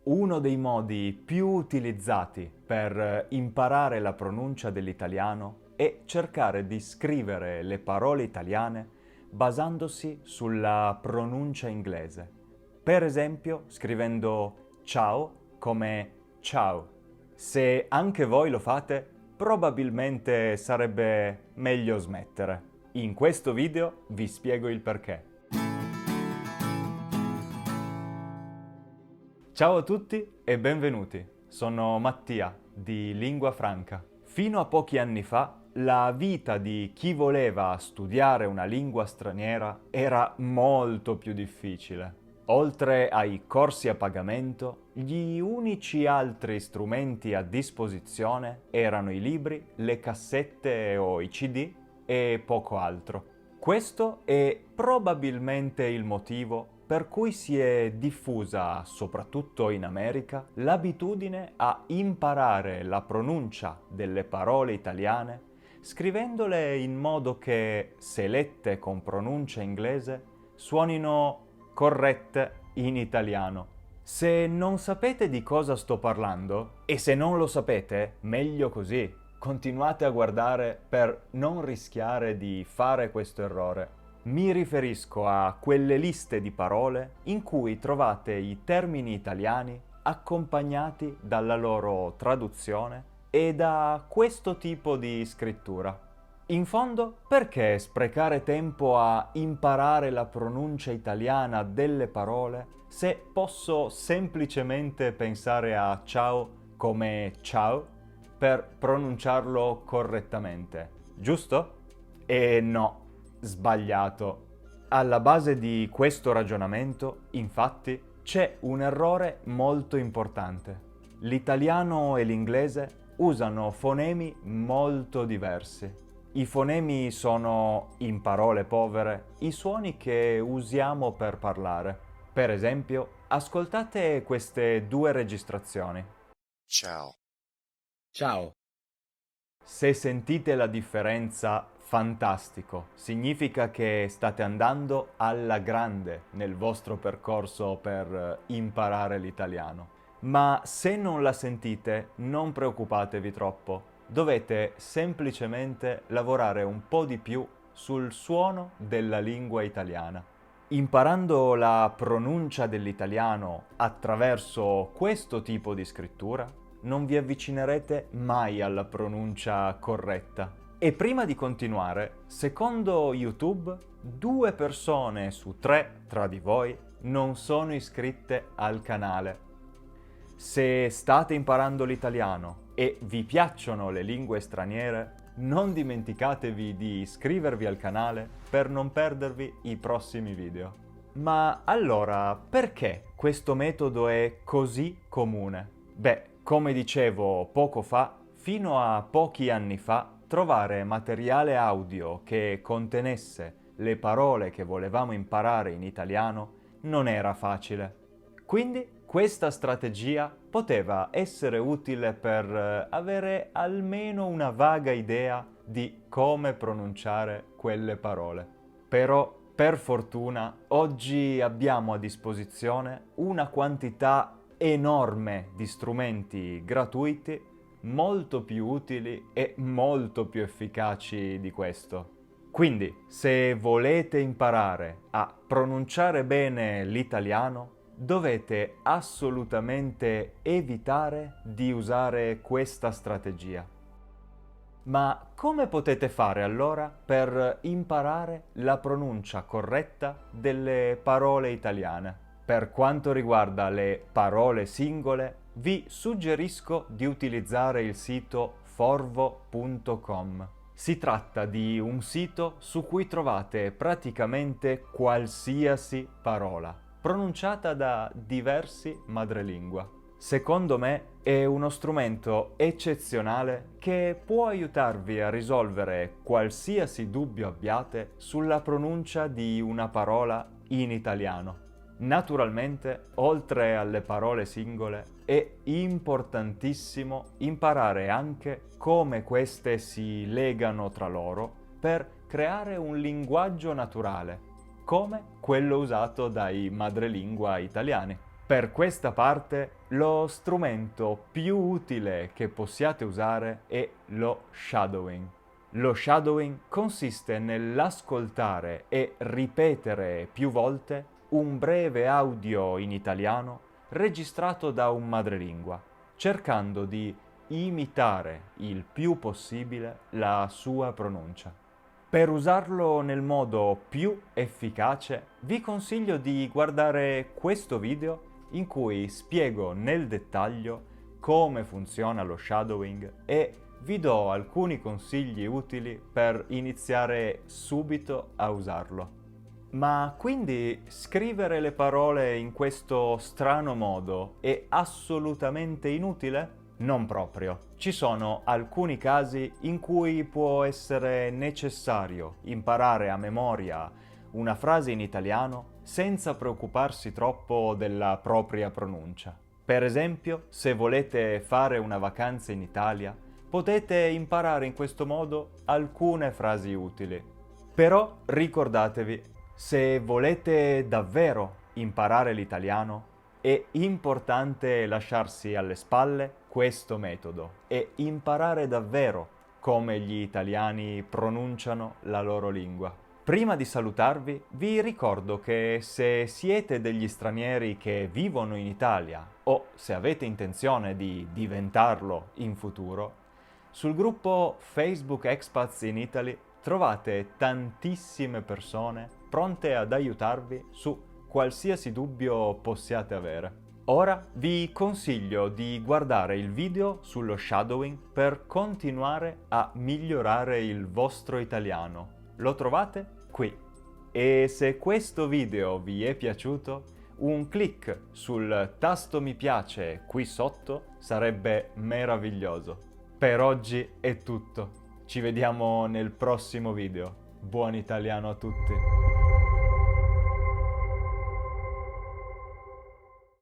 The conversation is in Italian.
Uno dei modi più utilizzati per imparare la pronuncia dell'italiano è cercare di scrivere le parole italiane basandosi sulla pronuncia inglese. Per esempio, scrivendo ciao come ciao. Se anche voi lo fate, probabilmente sarebbe meglio smettere. In questo video vi spiego il perché. Ciao a tutti e benvenuti. Sono Mattia di Lingua Franca. Fino a pochi anni fa, la vita di chi voleva studiare una lingua straniera era molto più difficile. Oltre ai corsi a pagamento, gli unici altri strumenti a disposizione erano i libri, le cassette o i CD e poco altro. Questo è probabilmente il motivo per cui si è diffusa, soprattutto in America, l'abitudine a imparare la pronuncia delle parole italiane scrivendole in modo che, se lette con pronuncia inglese, suonino corrette in italiano. Se non sapete di cosa sto parlando, e se non lo sapete, meglio così. Continuate a guardare per non rischiare di fare questo errore. Mi riferisco a quelle liste di parole in cui trovate i termini italiani accompagnati dalla loro traduzione e da questo tipo di scrittura. In fondo, perché sprecare tempo a imparare la pronuncia italiana delle parole se posso semplicemente pensare a ciao come ciao per pronunciarlo correttamente, giusto? E no. Sbagliato. Alla base di questo ragionamento, infatti, c'è un errore molto importante. L'italiano e l'inglese usano fonemi molto diversi. I fonemi sono, in parole povere, i suoni che usiamo per parlare. Per esempio, ascoltate queste due registrazioni. Ciao. Ciao. Se sentite la differenza, fantastico. Significa che state andando alla grande nel vostro percorso per imparare l'italiano. Ma se non la sentite, non preoccupatevi troppo. Dovete semplicemente lavorare un po' di più sul suono della lingua italiana. Imparando la pronuncia dell'italiano attraverso questo tipo di scrittura, non vi avvicinerete mai alla pronuncia corretta. E prima di continuare, secondo YouTube, 2 persone su 3 tra di voi non sono iscritte al canale. Se state imparando l'italiano e vi piacciono le lingue straniere, non dimenticatevi di iscrivervi al canale per non perdervi i prossimi video. Ma allora, perché questo metodo è così comune? Beh, come dicevo poco fa, fino a pochi anni fa, trovare materiale audio che contenesse le parole che volevamo imparare in italiano non era facile. Quindi questa strategia poteva essere utile per avere almeno una vaga idea di come pronunciare quelle parole. Però, per fortuna, oggi abbiamo a disposizione una quantità enorme di strumenti gratuiti molto più utili e molto più efficaci di questo. Quindi, se volete imparare a pronunciare bene l'italiano, dovete assolutamente evitare di usare questa strategia. Ma come potete fare allora per imparare la pronuncia corretta delle parole italiane? Per quanto riguarda le parole singole, vi suggerisco di utilizzare il sito forvo.com. Si tratta di un sito su cui trovate praticamente qualsiasi parola, pronunciata da diversi madrelingua. Secondo me è uno strumento eccezionale che può aiutarvi a risolvere qualsiasi dubbio abbiate sulla pronuncia di una parola in italiano. Naturalmente, oltre alle parole singole, è importantissimo imparare anche come queste si legano tra loro per creare un linguaggio naturale, come quello usato dai madrelingua italiani. Per questa parte, lo strumento più utile che possiate usare è lo shadowing. Lo shadowing consiste nell'ascoltare e ripetere più volte un breve audio in italiano registrato da un madrelingua, cercando di imitare il più possibile la sua pronuncia. Per usarlo nel modo più efficace, vi consiglio di guardare questo video in cui spiego nel dettaglio come funziona lo shadowing e vi do alcuni consigli utili per iniziare subito a usarlo. Ma quindi scrivere le parole in questo strano modo è assolutamente inutile? Non proprio. Ci sono alcuni casi in cui può essere necessario imparare a memoria una frase in italiano senza preoccuparsi troppo della propria pronuncia. Per esempio, se volete fare una vacanza in Italia, potete imparare in questo modo alcune frasi utili. Però ricordatevi, se volete davvero imparare l'italiano, è importante lasciarsi alle spalle questo metodo e imparare davvero come gli italiani pronunciano la loro lingua. Prima di salutarvi, vi ricordo che se siete degli stranieri che vivono in Italia o se avete intenzione di diventarlo in futuro, sul gruppo Facebook Expats in Italy trovate tantissime persone pronte ad aiutarvi su qualsiasi dubbio possiate avere. Ora vi consiglio di guardare il video sullo shadowing per continuare a migliorare il vostro italiano. Lo trovate qui. E se questo video vi è piaciuto, un clic sul tasto mi piace qui sotto sarebbe meraviglioso. Per oggi è tutto. Ci vediamo nel prossimo video. Buon italiano a tutti!